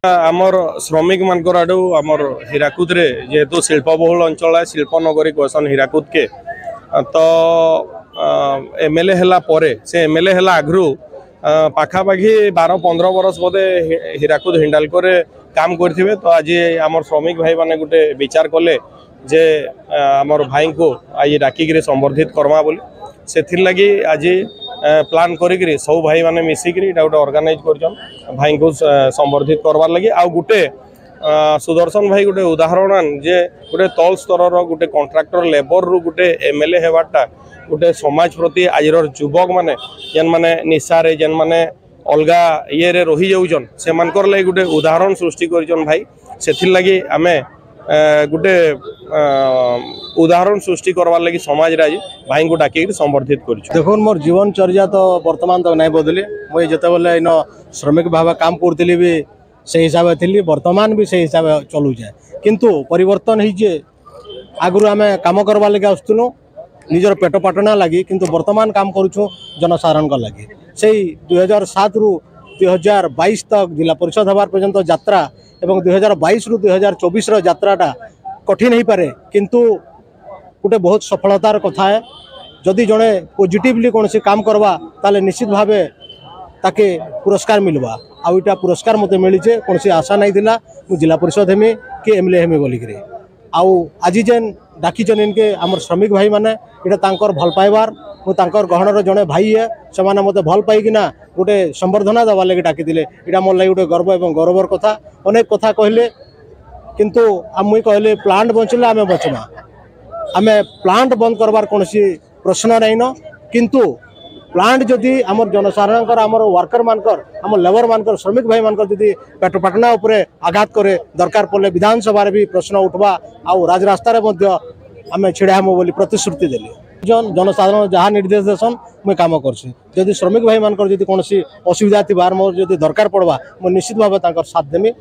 आमर श्रमिक मानकर आडू आमर हीराकुद रे जेहेतु शिल्पबहुल अंचल है शिल्प नगरी कहसन हीराकुद के तो एमएलए हला परे से एमएलए हला आगरू पाखापाखि 12-15 बरस बोधे हीराकुद हिंडालको रे काम करथिबे। तो आज आमर श्रमिक भाई माने गुटे विचार कले जे आमर भाई को आज डाकिक संबर्धित करमा बोली से लगी आज प्लान करी सब भाई माने मिसिकी गोटे ऑर्गेनाइज कर भाई को संबर्धित करवार लगी आ गुटे सुदर्शन भाई गोटे उदाहरण जे गोटे तल स्तर गोटे कॉन्ट्रैक्टर लेबर रु गोटे एमएलए हेबाटा गोटे समाज प्रति आज युवक माने जेन माने निशारे जेन माने अलगा ये रे रही जाउछन से मानकर लगी गोटे उदाहरण सृष्टि करिछन भाई से लगी आमे गोटे उदाहरण सृष्टि करवार लगी समाज आज भाई को डाक संबर्धित कर देखो मोर जीवन चर्या तो वर्तमान तक नहीं बदली मुझे जिते बेले इन श्रमिक भाव काम करी भी से हिसाब थी वर्तमान भी से हिसाब चलुचे किंतु परिवर्तन हो आगु आम कम करवा लगे आसुलु निजर पेट पाटना लगी किंतु वर्तमान काम करुँ जनसाधारण लगी से 2007 रु 2022 तक जिला परिषद हबार पर्यंत यात्रा एवं 2022 रु 2024 यात्राटा कठिन हो पारे किंतु गोटे बहुत सफलतार कथा है जदि जड़े पॉजिटिवली कौन सी काम करवा ताले निश्चित भावे ताके पुरस्कार मिलवा आईटा पुरस्कार मत मिली कौन सी आशा नहीं थिला मु जिला परिषद हेमी कि एमएलए हेमी बोलिक आउ आज जेन डाकिचन इनके आमर श्रमिक भाई माने इटा तांकर भल पाइबार मु तांकर गहनर जड़े भाई है से मत भल पाइकिना गोटे संबर्धना देवार लगे डाकी इटा मोर लगे गोटे गर्व एवं गौरवर कथा अनेक कथा कहले किंतु मुई कहले प्लांट बचले आम बचमा आम प्लांट बंद करवार कौन प्रश्न नहीं न किंतु प्लांट जदि आमर जनसाधारण आमर वर्कर मानकर आम लेबर मानकर श्रमिक भाई मानकर जदि पेट पाटना उपरे आघात करे दरकार पड़े विधानसभा भी प्रश्न उठवा आउ राजरास्तार आम छिड़ा हम बोली प्रतिश्रुति देली जनसाधारण जहाँ निर्देश देसन मुझे काम कर श्रमिक भाई मानकर कौन असुविधा थी मोर जदि दरकार पड़वा मुझे निश्चित भाव साथ देमी।